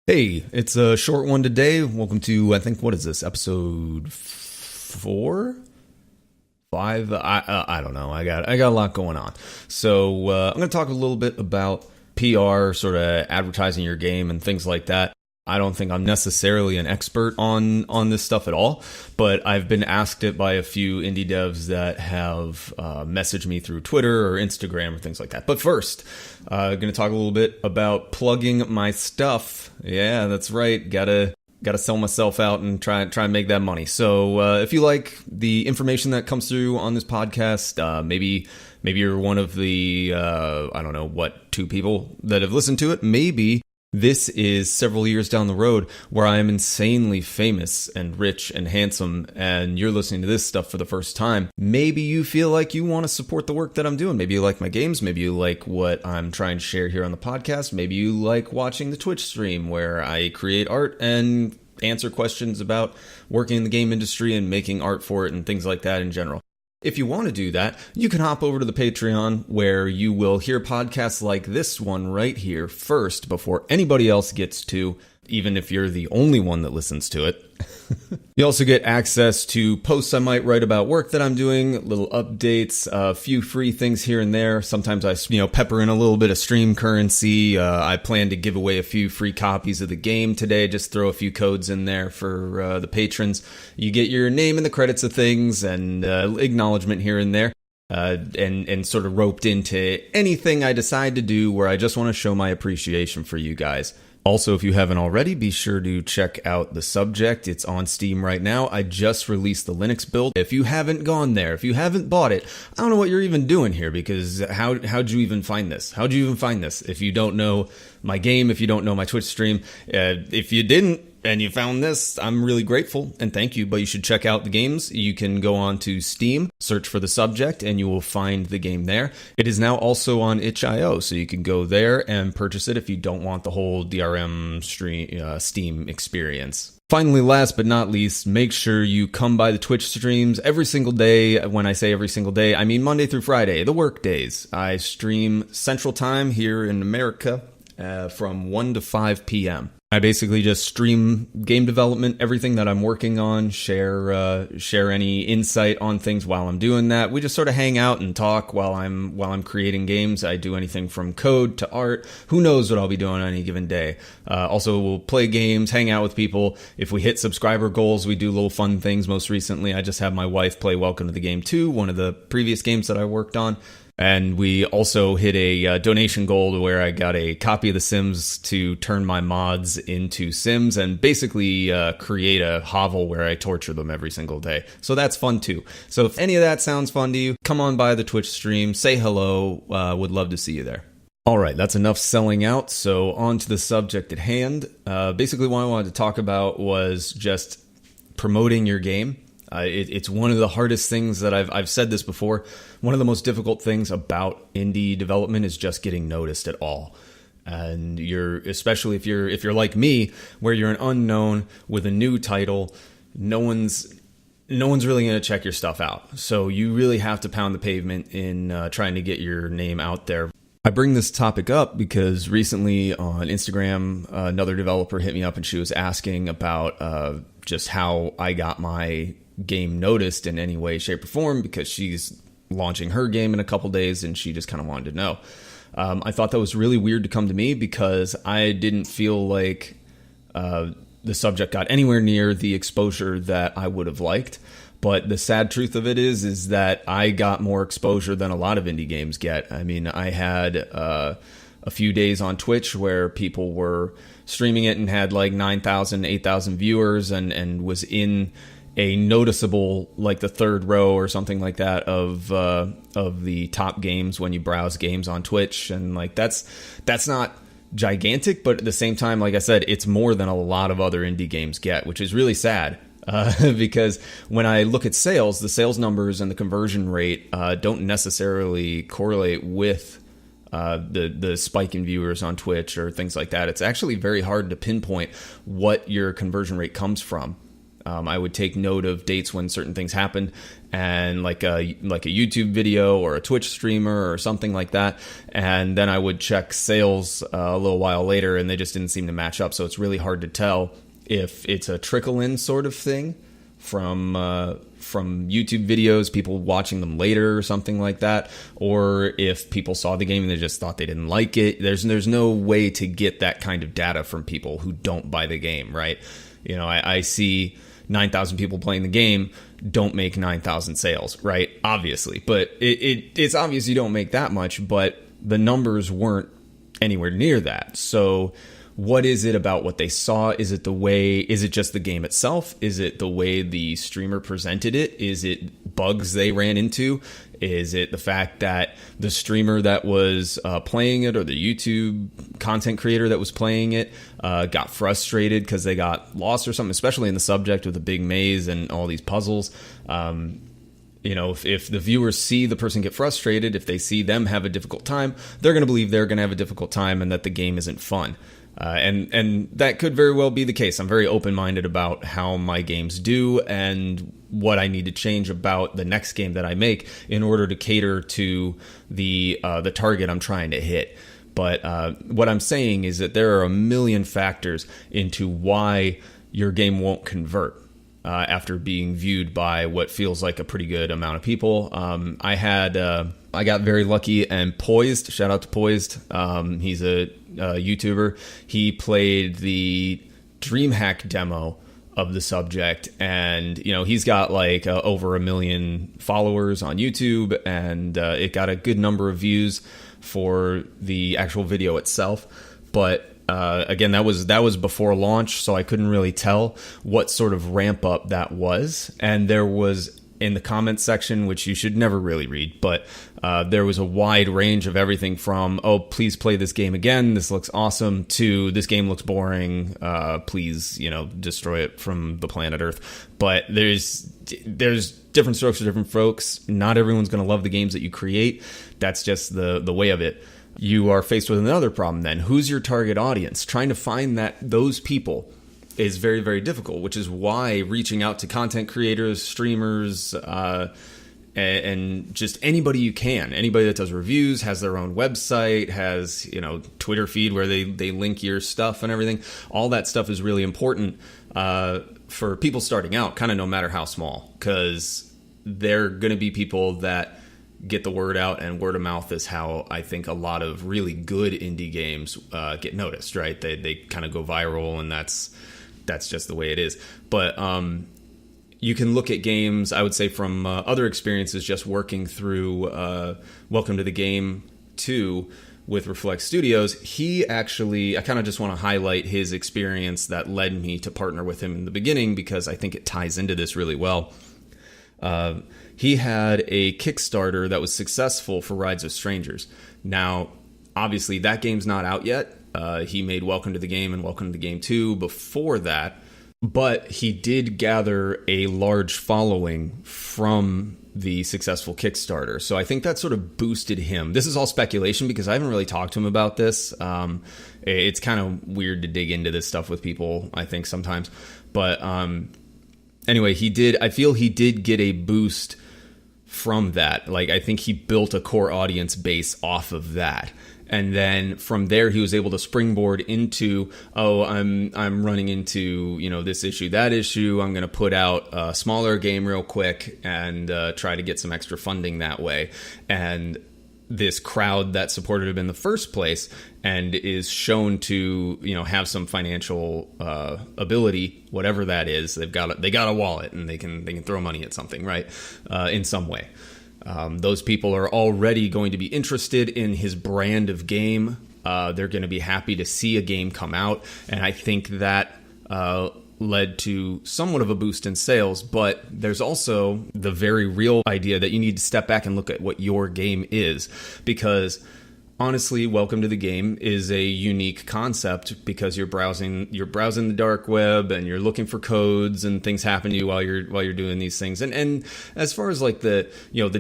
Hey, it's a short one today. Welcome to, I think, what is this, episode 4? 5? I don't know. I got a lot going on. So I'm going to talk a little bit about PR, sort of advertising your game and things like that. I don't think I'm necessarily an expert on this stuff at all, but I've been asked it by a few indie devs that have messaged me through Twitter or Instagram or things like that. But first, going to talk a little bit about plugging my stuff. Yeah, that's right. Gotta sell myself out and try and make that money. So if you like the information that comes through on this podcast, maybe you're one of the I don't know what 2 people that have listened to it. Maybe this is several years down the road where I am insanely famous and rich and handsome, and you're listening to this stuff for the first time. Maybe you feel like you want to support the work that I'm doing. Maybe you like my games. Maybe you like what I'm trying to share here on the podcast. Maybe you like watching the Twitch stream where I create art and answer questions about working in the game industry and making art for it and things like that in general. If you want to do that, you can hop over to the Patreon where you will hear podcasts like this one right here first before anybody else gets to, even if you're the only one that listens to it. You also get access to posts I might write about work that I'm doing, little updates, a few free things here and there. Sometimes I, pepper in a little bit of stream currency. I plan to give away a few free copies of the game today. Just throw a few codes in there for the patrons. You get your name in the credits of things and acknowledgement here and there. And sort of roped into anything I decide to do where I just want to show my appreciation for you guys. Also, if you haven't already, be sure to check out The Subject. It's on Steam right now. I just released the Linux build. If you haven't gone there, if you haven't bought it, I don't know what you're even doing here, because how'd you even find this? How'd you even find this? If you don't know my game, if you don't know my Twitch stream, if you didn't, and you found this, I'm really grateful and thank you, but you should check out the games. You can go on to Steam, search for The Subject, and you will find the game there. It is now also on itch.io, so you can go there and purchase it if you don't want the whole DRM Steam experience. Finally, last but not least, make sure you come by the Twitch streams every single day. When I say every single day, I mean Monday through Friday, the work days. I stream Central Time here in America from 1 to 5 p.m. I basically just stream game development, everything that I'm working on, share any insight on things while I'm doing that. We just sort of hang out and talk while I'm creating games. I do anything from code to art. Who knows what I'll be doing on any given day. Also, we'll play games, hang out with people. If we hit subscriber goals, we do little fun things. Most recently, I just had my wife play Welcome to the Game 2, one of the previous games that I worked on. And we also hit a donation goal where I got a copy of The Sims to turn my mods into Sims and basically create a hovel where I torture them every single day. So that's fun too. So if any of that sounds fun to you, come on by the Twitch stream, say hello. Would love to see you there. All right, that's enough selling out. So on to the subject at hand. Basically what I wanted to talk about was just promoting your game. It's one of the hardest things that I've said this before. One of the most difficult things about indie development is just getting noticed at all. And especially if you're like me, where you're an unknown with a new title, no one's really going to check your stuff out. So you really have to pound the pavement in trying to get your name out there. I bring this topic up because recently on Instagram, another developer hit me up and she was asking about just how I got my game noticed in any way, shape, or form, because she's launching her game in a couple days and she just kind of wanted to know. I thought that was really weird to come to me because I didn't feel like the subject got anywhere near the exposure that I would have liked. But the sad truth of it is that I got more exposure than a lot of indie games get. I mean, I had a few days on Twitch where people were streaming it and had like 9,000, 8,000 viewers and was in a noticeable, like the third row or something like that of the top games when you browse games on Twitch. And like that's not gigantic, but at the same time, like I said, it's more than a lot of other indie games get, which is really sad. Because when I look at sales, the sales numbers and the conversion rate don't necessarily correlate with the spike in viewers on Twitch or things like that. It's actually very hard to pinpoint what your conversion rate comes from. I would take note of dates when certain things happened, and like a YouTube video or a Twitch streamer or something like that. And then I would check sales a little while later, and they just didn't seem to match up. So it's really hard to tell if it's a trickle-in sort of thing from YouTube videos, people watching them later or something like that, or if people saw the game and they just thought they didn't like it. There's no way to get that kind of data from people who don't buy the game, right? You know, I see 9,000 people playing the game, don't make 9,000 sales, right? Obviously, but it's obvious you don't make that much, but the numbers weren't anywhere near that. So what is it about what they saw? Is it just the game itself? Is it the way the streamer presented it? Is it bugs they ran into? Is it the fact that the streamer that was playing it, or the YouTube content creator that was playing it, got frustrated because they got lost or something, especially in the subject with the big maze and all these puzzles? You know, if the viewers see the person get frustrated, if they see them have a difficult time, they're going to believe they're going to have a difficult time and that the game isn't fun. And that could very well be the case. I'm very open-minded about how my games do and what I need to change about the next game that I make in order to cater to the target I'm trying to hit. But what I'm saying is that there are a million factors into why your game won't convert after being viewed by what feels like a pretty good amount of people. I got very lucky, and Poised, shout out to Poised. He's a YouTuber. He played the DreamHack demo of the subject, and you know, he's got like over 1 million followers on YouTube, and it got a good number of views for the actual video itself. But again, that was before launch, so I couldn't really tell what sort of ramp up that was. And there was, in the comments section, which you should never really read, but there was a wide range of everything from, oh, please play this game again, this looks awesome, to this game looks boring, please, you know, destroy it from the planet Earth. But there's different strokes for different folks. Not everyone's going to love the games that you create. That's just the way of it. You are faced with another problem then. Who's your target audience? Trying to find those people is very, very difficult, which is why reaching out to content creators, streamers, and just anybody you can, anybody that does reviews, has their own website, has, you know, Twitter feed where they link your stuff and everything. All that stuff is really important for people starting out, kind of no matter how small, because they're going to be people that get the word out, and word of mouth is how I think a lot of really good indie games get noticed, right? They kind of go viral, and that's just the way it is. But you can look at games, I would say, from other experiences, just working through Welcome to the Game 2 with Reflect Studios. I kind of just want to highlight his experience that led me to partner with him in the beginning, because I think it ties into this really well. He had a Kickstarter that was successful for Rides of Strangers. Now, obviously, that game's not out yet. He made Welcome to the Game and Welcome to the Game 2 before that, but he did gather a large following from the successful Kickstarter. So I think that sort of boosted him. This is all speculation because I haven't really talked to him about this. It's kind of weird to dig into this stuff with people, I think, sometimes. But anyway, I feel he did get a boost from that. Like, I think he built a core audience base off of that. And then from there, he was able to springboard into, I'm running into, you know, this issue, that issue. I'm going to put out a smaller game real quick and try to get some extra funding that way. And this crowd that supported him in the first place and is shown to, you know, have some financial ability, whatever that is, they got a wallet and they can throw money at something, right? In some way. Those people are already going to be interested in his brand of game. They're going to be happy to see a game come out. And I think that led to somewhat of a boost in sales. But there's also the very real idea that you need to step back and look at what your game is. Because honestly, Welcome to the Game is a unique concept because you're browsing the dark web and you're looking for codes and things happen to you while you're doing these things. And as far as like the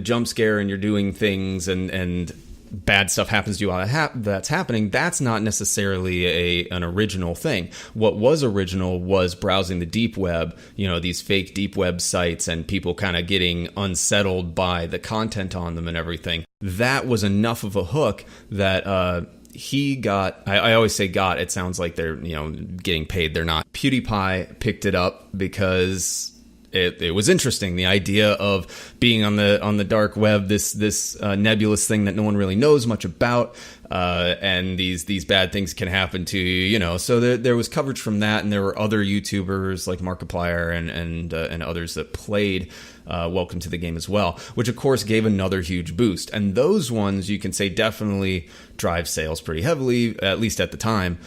jump scare and you're doing things and bad stuff happens to you while that's happening, that's not necessarily an original thing. What was original was browsing the deep web, these fake deep web sites and people kind of getting unsettled by the content on them and everything. That was enough of a hook that he got. I always say got. It sounds like they're getting paid. They're not. PewDiePie picked it up because it was interesting. The idea of being on the dark web, this nebulous thing that no one really knows much about, and these bad things can happen to you. So there was coverage from that, and there were other YouTubers like Markiplier and others that played Welcome to the Game as well, which of course gave another huge boost. And those ones you can say definitely drive sales pretty heavily, at least at the time,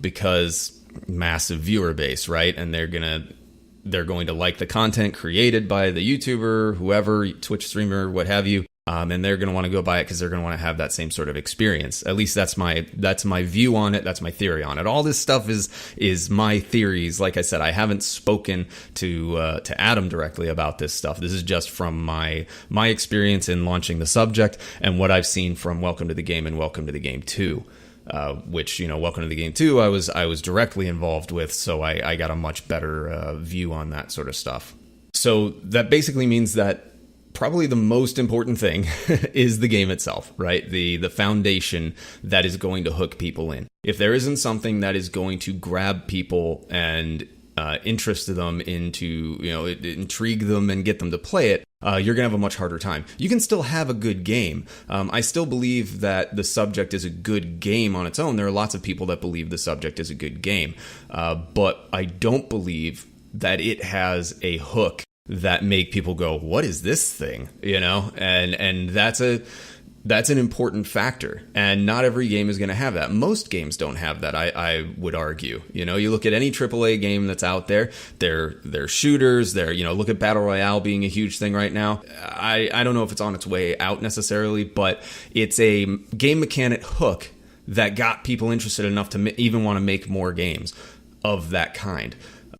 because massive viewer base, right? And they're going to like the content created by the YouTuber, whoever, Twitch streamer, what have you. And they're going to want to go buy it because they're going to want to have that same sort of experience. At least that's my view on it. That's my theory on it. All this stuff is my theories. Like I said, I haven't spoken to Adam directly about this stuff. This is just from my experience in launching the subject and what I've seen from Welcome to the Game and Welcome to the Game 2. Which, Welcome to the Game 2, I was directly involved with, so I got a much better view on that sort of stuff. So that basically means that probably the most important thing is the game itself, right? The foundation that is going to hook people in. If there isn't something that is going to grab people and interest them into, intrigue them and get them to play it, you're going to have a much harder time. You can still have a good game. I still believe that the subject is a good game on its own. There are lots of people that believe the subject is a good game. But I don't believe that it has a hook that make people go, what is this thing? And that's an important factor. And not every game is going to have that. Most games don't have that, I would argue. You look at any AAA game that's out there, they're shooters, look at Battle Royale being a huge thing right now. I don't know if it's on its way out necessarily, but it's a game mechanic hook that got people interested enough to even want to make more games of that kind.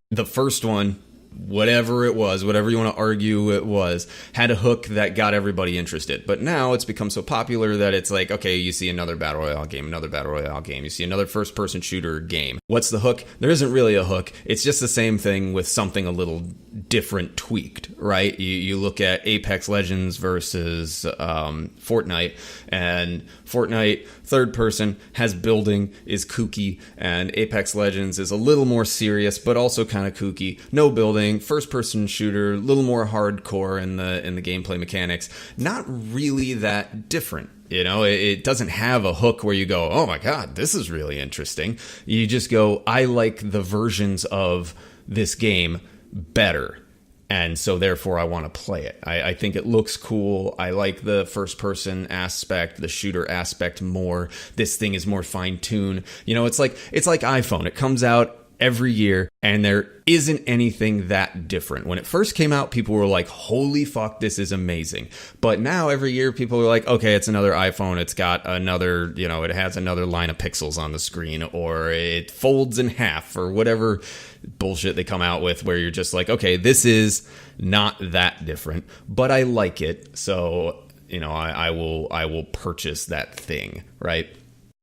The first one, whatever it was, whatever you want to argue it was, had a hook that got everybody interested. But now it's become so popular that it's like, okay, you see another Battle Royale game, you see another first-person shooter game. What's the hook? There isn't really a hook. It's just the same thing with something a little different, tweaked, right? You look at Apex Legends versus Fortnite, and Fortnite, third person, has building, is kooky, and Apex Legends is a little more serious, but also kind of kooky. No building, first person shooter, a little more hardcore in the gameplay mechanics. Not really that different. It doesn't have a hook where you go, oh my God, this is really interesting. You just go, I like the versions of this game better. And so therefore I want to play it. I think it looks cool. I like the first person aspect, the shooter aspect more. This thing is more fine tuned. It's like iPhone. It comes out every year and there isn't anything that different. When it first came out, people were like, holy fuck, this is amazing. But now every year people are like, okay, it's another iPhone. It's got another, it has another line of pixels on the screen, or it folds in half, or whatever bullshit they come out with, where you're just like, okay, this is not that different, but I like it. So, I will purchase that thing, right?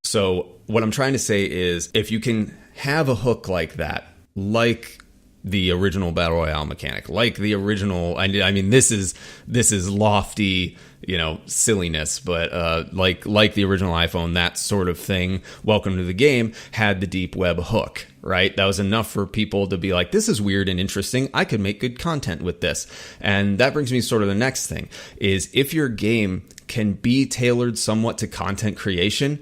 So what I'm trying to say is, if you can have a hook like that, like the original Battle Royale mechanic, like the original, I mean, this is lofty, silliness, but like the original iPhone, that sort of thing, Welcome to the Game had the deep web hook, right? That was enough for people to be like, this is weird and interesting. I could make good content with this. And that brings me to sort of the next thing, is if your game can be tailored somewhat to content creation,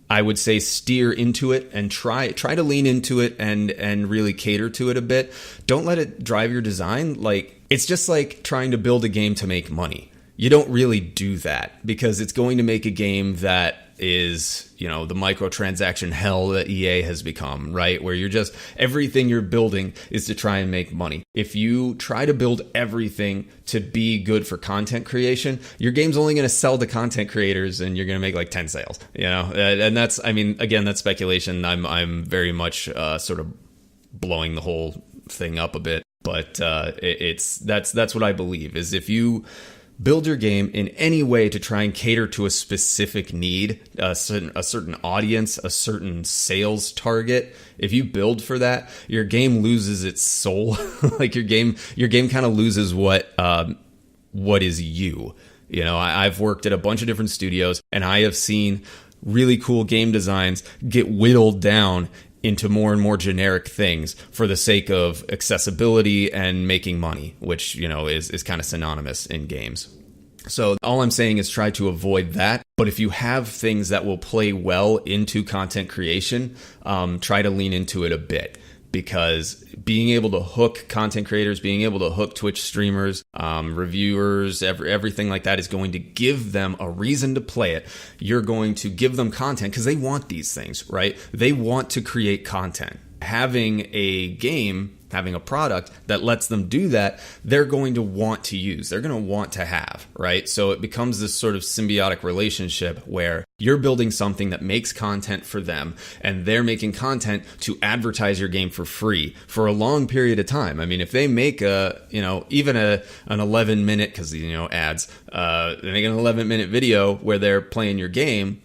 I would say steer into it and try to lean into it and really cater to it a bit. Don't let it drive your design. Like, it's just like trying to build a game to make money. You don't really do that, because it's going to make a game that is, the microtransaction hell that EA has become, right? Where everything you're building is to try and make money. If you try to build everything to be good for content creation, your game's only going to sell to content creators and you're going to make like 10 sales, and that's, again, that's speculation. I'm very much sort of blowing the whole thing up a bit, but that's what I believe, is if you build your game in any way to try and cater to a specific need, a certain audience, a certain sales target. If you build for that, your game loses its soul. Like your game kind of loses what is you. You know, I've worked at a bunch of different studios, and I have seen really cool game designs get whittled down into more and more generic things for the sake of accessibility and making money, which, you know, is kind of synonymous in games. So all I'm saying is try to avoid that. But if you have things that will play well into content creation, try to lean into it a bit. Because being able to hook content creators, being able to hook Twitch streamers, reviewers, everything like that is going to give them a reason to play it. You're going to give them content because they want these things, right? They want to create content. Having a game, having a product that lets them do that, they're going to want to use. They're going to want to have, right? So it becomes this sort of symbiotic relationship where you're building something that makes content for them, and they're making content to advertise your game for free for a long period of time. I mean, if they make even an 11-minute, because, you know, ads, they make an 11-minute video where they're playing your game,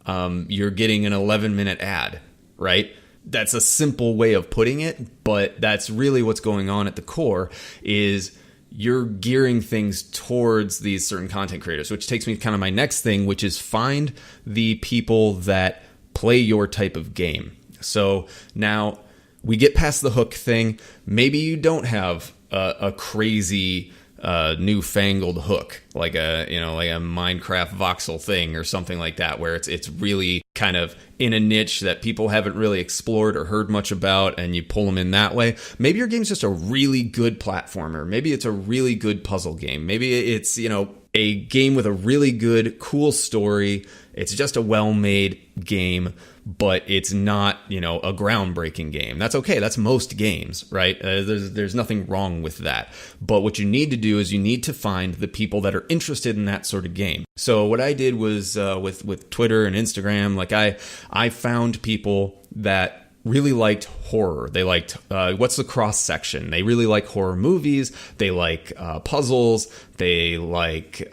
you're getting an 11-minute ad, right? That's a simple way of putting it, but that's really what's going on at the core is you're gearing things towards these certain content creators, which takes me to kind of my next thing, which is find the people that play your type of game. So now we get past the hook thing. Maybe you don't have a crazy newfangled hook like a Minecraft voxel thing or something like that, where it's really kind of in a niche that people haven't really explored or heard much about, and you pull them in that way. Maybe your game's just a really good platformer. Maybe it's a really good puzzle game. Maybe it's, you know, a game with a really good, cool story. It's just a well-made game, but it's not, you know, a groundbreaking game. That's okay. That's most games, right? There's nothing wrong with that. But what you need to do is you need to find the people that are interested in that sort of game. So what I did was with Twitter and Instagram, like I found people that really liked horror. They liked what's the cross section. They really like horror movies. They like puzzles. They like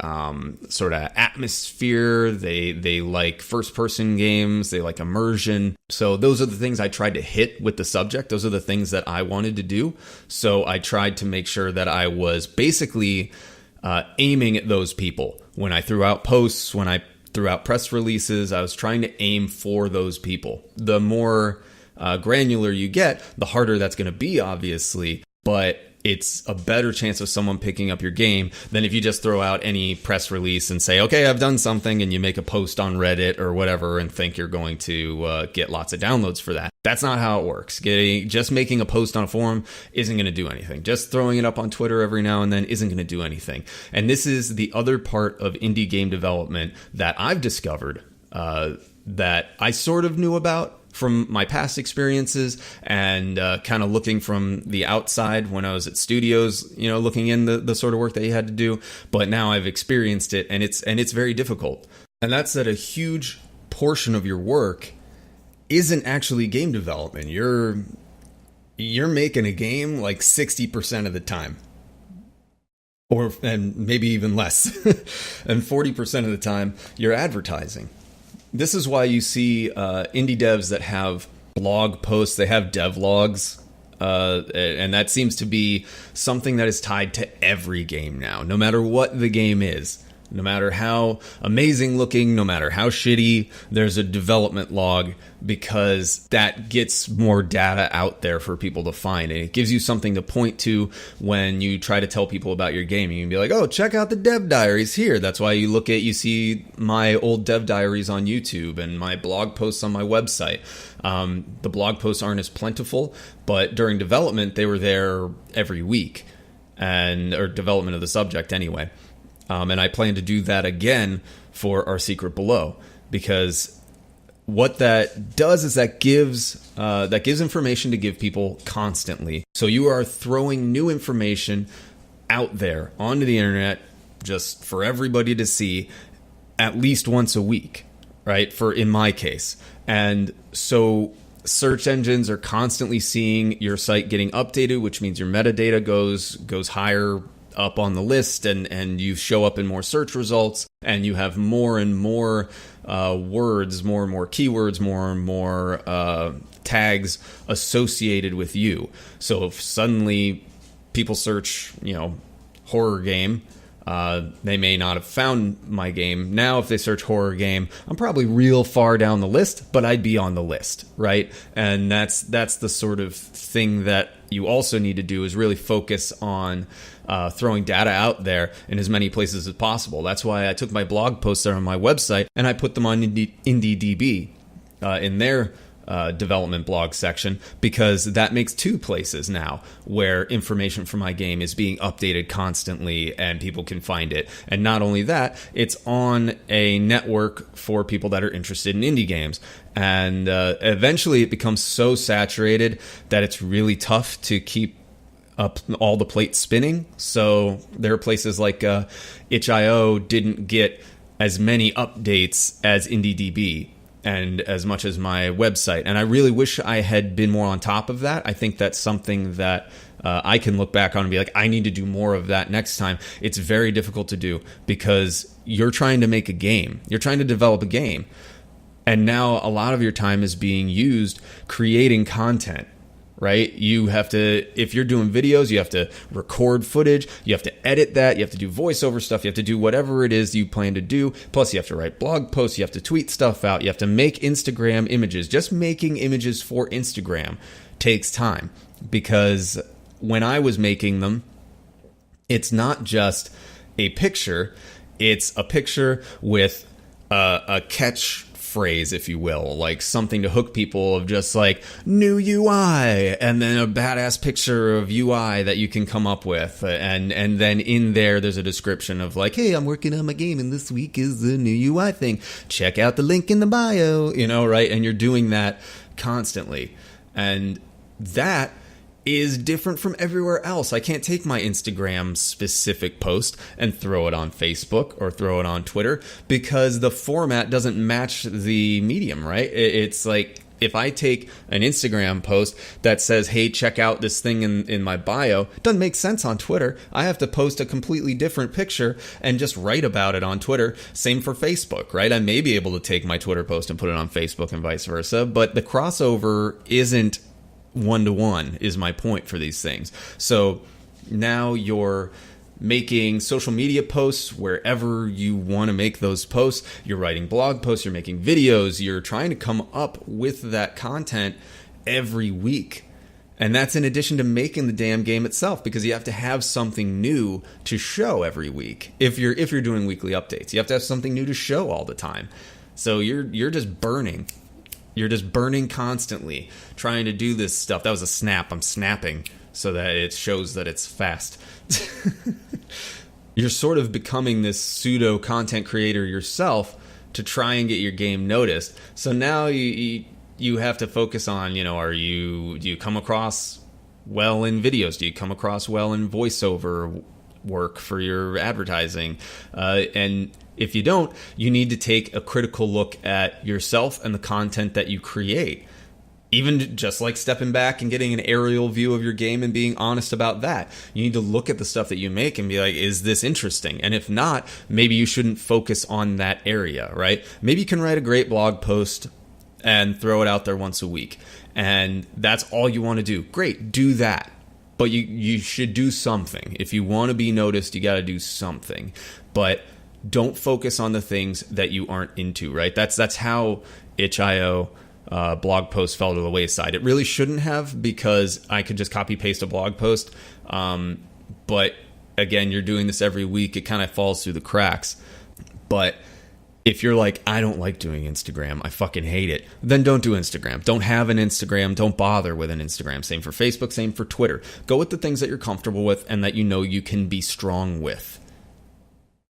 sort of atmosphere. They like first person games. They like immersion. So those are the things I tried to hit with the subject. Those are the things that I wanted to do. So I tried to make sure that I was basically aiming at those people. When I threw out posts, when I threw out press releases, I was trying to aim for those people. The more granular you get, the harder that's going to be, obviously, but it's a better chance of someone picking up your game than if you just throw out any press release and say, okay, I've done something, and you make a post on Reddit or whatever and think you're going to get lots of downloads for that. That's not how it works. Just making a post on a forum isn't going to do anything. Just throwing it up on Twitter every now and then isn't going to do anything. And this is the other part of indie game development that I've discovered that I sort of knew about from my past experiences and kind of looking from the outside when I was at studios, you know, looking in the sort of work that you had to do. But now I've experienced it, and it's very difficult. And that's that a huge portion of your work isn't actually game development. You're making a game like 60% of the time. And maybe even less. And 40% of the time, you're advertising. This is why you see indie devs that have blog posts, they have devlogs, and that seems to be something that is tied to every game now, no matter what the game is. No matter how amazing looking, no matter how shitty, there's a development log, because that gets more data out there for people to find. And it gives you something to point to when you try to tell people about your game. You can be like, oh, check out the dev diaries here. That's why you see my old dev diaries on YouTube and my blog posts on my website. The blog posts aren't as plentiful, but during development, they were there every week, or development of the subject anyway. And I plan to do that again for Our Secret Below, because what that does is that gives information to give people constantly. So you are throwing new information out there onto the internet just for everybody to see at least once a week, right? In my case. And so search engines are constantly seeing your site getting updated, which means your metadata goes higher up on the list, and you show up in more search results, and you have more and more words, more and more keywords, more and more tags associated with you. So if suddenly people search, horror game, they may not have found my game. Now, if they search horror game, I'm probably real far down the list, but I'd be on the list, right? And that's the sort of thing that you also need to do, is really focus on throwing data out there in as many places as possible. That's why I took my blog posts that are on my website and I put them on IndieDB in their development blog section, because that makes two places now where information for my game is being updated constantly and people can find it. And not only that, it's on a network for people that are interested in indie games. And eventually it becomes so saturated that it's really tough to keep up all the plates spinning. So there are places like itch.io didn't get as many updates as IndieDB and as much as my website. And I really wish I had been more on top of that. I think that's something that I can look back on and be like, I need to do more of that next time. It's very difficult to do because you're trying to make a game. You're trying to develop a game. And now a lot of your time is being used creating content, right? You have to, if you're doing videos, you have to record footage, you have to edit that, you have to do voiceover stuff, you have to do whatever it is you plan to do. Plus you have to write blog posts, you have to tweet stuff out, you have to make Instagram images. Just making images for Instagram takes time, because when I was making them, it's not just a picture, it's a picture with a catch phrase, if you will, like something to hook people, of just like new UI, and then a badass picture of UI that you can come up with, and then in there's a description of like, hey, I'm working on my game and this week is the new UI thing, check out the link in the bio, right? And you're doing that constantly, and that is different from everywhere else. I can't take my Instagram specific post and throw it on Facebook or throw it on Twitter, because the format doesn't match the medium, right? It's like, if I take an Instagram post that says, hey, check out this thing in my bio, it doesn't make sense on Twitter. I have to post a completely different picture and just write about it on Twitter. Same for Facebook, right? I may be able to take my Twitter post and put it on Facebook and vice versa, but the crossover isn't one-to-one, is my point for these things. So now you're making social media posts wherever you want to make those posts. You're writing blog posts, you're making videos, you're trying to come up with that content every week. And that's in addition to making the damn game itself, because you have to have something new to show every week. If you're doing weekly updates, you have to have something new to show all the time. So you're just burning. You're just burning constantly trying to do this stuff. That was a snap. I'm snapping so that it shows that it's fast. You're sort of becoming this pseudo content creator yourself to try and get your game noticed. So now you have to focus on, do you come across well in videos? Do you come across well in voiceover work for your advertising? And if you don't, you need to take a critical look at yourself and the content that you create. Even just like stepping back and getting an aerial view of your game and being honest about that. You need to look at the stuff that you make and be like, is this interesting? And if not, maybe you shouldn't focus on that area, right? Maybe you can write a great blog post and throw it out there once a week, and that's all you want to do. Great, do that. But you should do something. If you want to be noticed, you got to do something. But don't focus on the things that you aren't into, right? That's how itch.io blog post fell to the wayside. It really shouldn't have, because I could just copy paste a blog post. But again, you're doing this every week. It kind of falls through the cracks. But if you're like, I don't like doing Instagram, I fucking hate it, then don't do Instagram. Don't have an Instagram. Don't bother with an Instagram. Same for Facebook, same for Twitter. Go with the things that you're comfortable with and that you can be strong with.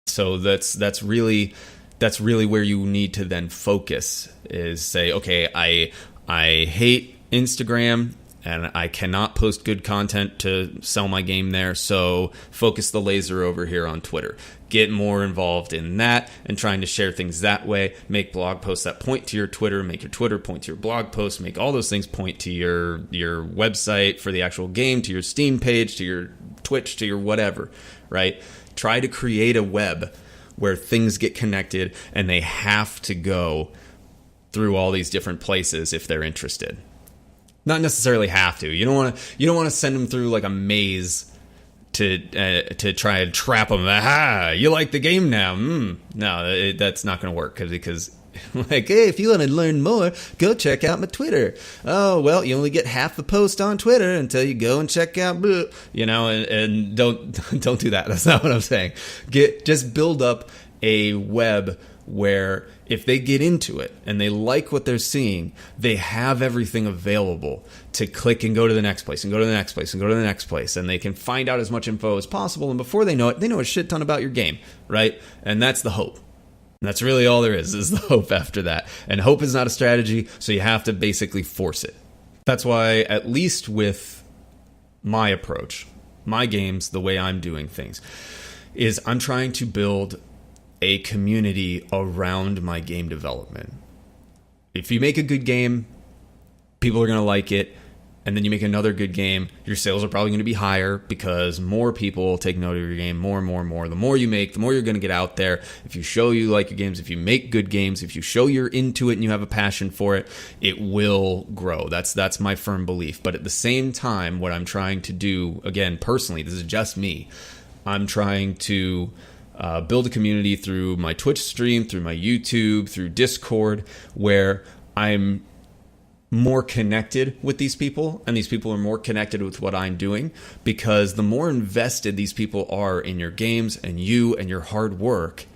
So that's really where you need to then focus, is say, okay, I hate Instagram and I cannot post good content to sell my game there, so focus the laser over here on Twitter. Get more involved in that and trying to share things that way. Make blog posts that point to your Twitter, make your Twitter point to your blog post, make all those things point to your website for the actual game, to your Steam page, to your Twitch to your whatever, right? Try to create a web where things get connected and they have to go through all these different places if they're interested. Not necessarily have to. You don't want to send them through like a maze to try and trap them. Aha! You like the game now? No, that's not going to work because like, hey, if you want to learn more, go check out my Twitter. Oh, well, you only get half the post on Twitter until you go and check out, and don't do that. That's not what I'm saying. Just build up a web where if they get into it and they like what they're seeing, they have everything available to click and go to the next place and go to the next place and go to the next place, and they can find out as much info as possible, and before they know it, they know a shit ton about your game, right? And that's the hope. And that's really all there is the hope after that. And hope is not a strategy, so you have to basically force it. That's why, at least with my approach, my games, the way I'm doing things, is I'm trying to build a community around my game development. If you make a good game, people are going to like it, and then you make another good game, your sales are probably going to be higher because more people will take note of your game, more and more and more. The more you make, the more you're going to get out there. If you show you like your games, if you make good games, if you show you're into it and you have a passion for it, it will grow. That's my firm belief. But at the same time, what I'm trying to do, again, personally, this is just me, I'm trying to build a community through my Twitch stream, through my YouTube, through Discord, where I'm more connected with these people, and these people are more connected with what I'm doing, because the more invested these people are in your games and you and your hard work,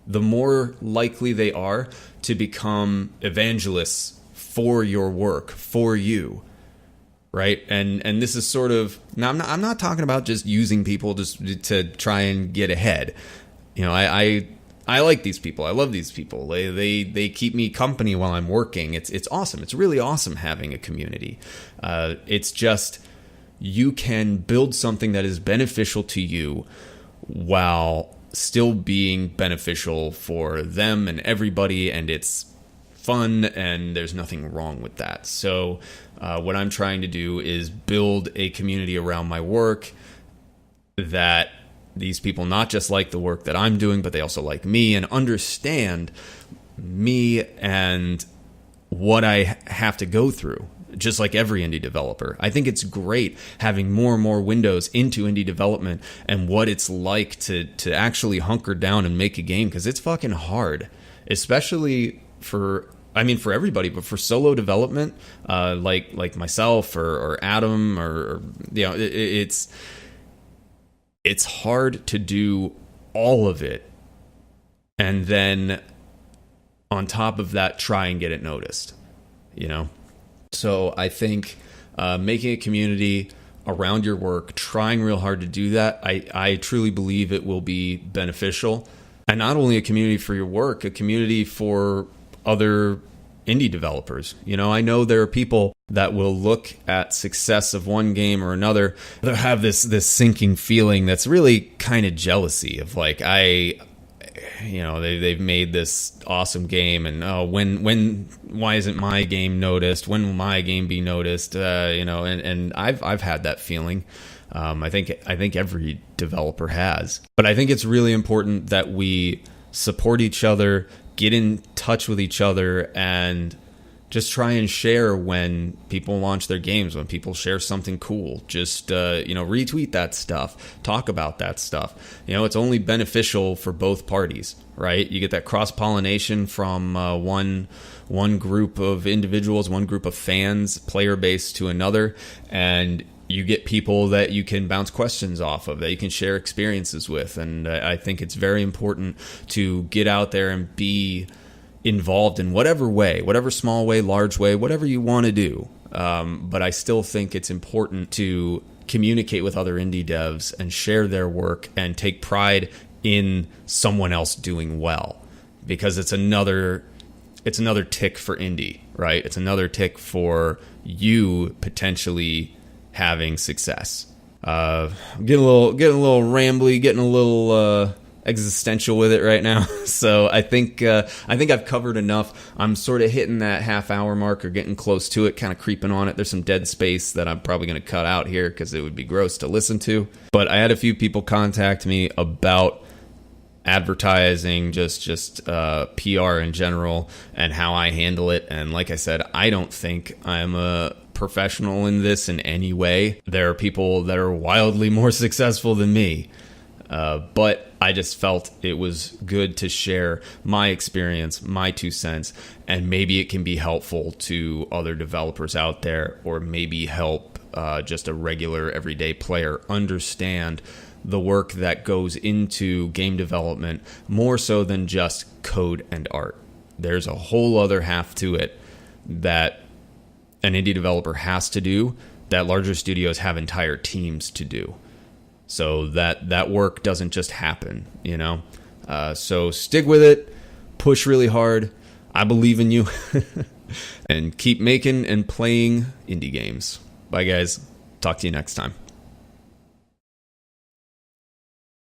the more likely they are to become evangelists for your work, for you. Right. And this is sort of, now I'm not talking about just using people just to try and get ahead. I like these people. I love these people. They keep me company while I'm working. It's awesome. It's really awesome having a community. It's just, you can build something that is beneficial to you while still being beneficial for them and everybody, and it's fun, and there's nothing wrong with that. So what I'm trying to do is build a community around my work that these people not just like the work that I'm doing, but they also like me and understand me and what I have to go through, just like every indie developer. I think it's great having more and more windows into indie development and what it's like to actually hunker down and make a game, because it's fucking hard, especially for everybody, but for solo development, like myself or Adam, or it's hard to do all of it, and then on top of that, try and get it noticed, So I think making a community around your work, trying real hard to do that, I truly believe it will be beneficial. And not only a community for your work, a community for other indie developers. I know there are people that will look at success of one game or another. They'll have this sinking feeling that's really kind of jealousy of like, they've made this awesome game, and why isn't my game noticed? When will my game be noticed? And I've had that feeling. I think every developer has. But I think it's really important that we support each other, get in touch with each other, and just try and share when people launch their games, when people share something cool. Just, retweet that stuff, talk about that stuff. It's only beneficial for both parties, right? You get that cross-pollination from one group of individuals, one group of fans, player base to another, and you get people that you can bounce questions off of, that you can share experiences with. And I think it's very important to get out there and be involved in whatever way, whatever small way, large way, whatever you want to do. But I still think it's important to communicate with other indie devs and share their work and take pride in someone else doing well, because it's another tick for indie, right? It's another tick for you potentially having success. Getting a little rambly, getting a little existential with it right now. So I think I've covered enough. I'm sort of hitting that half-hour mark or getting close to it, kind of creeping on it. There's some dead space that I'm probably going to cut out here because it would be gross to listen to. But I had a few people contact me about advertising, just PR in general, and how I handle it. And like I said, I don't think I'm a professional in this in any way. There are people that are wildly more successful than me. But I just felt it was good to share my experience, my 2 cents, and maybe it can be helpful to other developers out there, or maybe help just a regular everyday player understand the work that goes into game development more so than just code and art. There's a whole other half to it that an indie developer has to do that larger studios have entire teams to do. So that work doesn't just happen, you know? So stick with it, push really hard. I believe in you. And keep making and playing indie games. Bye, guys. Talk to you next time.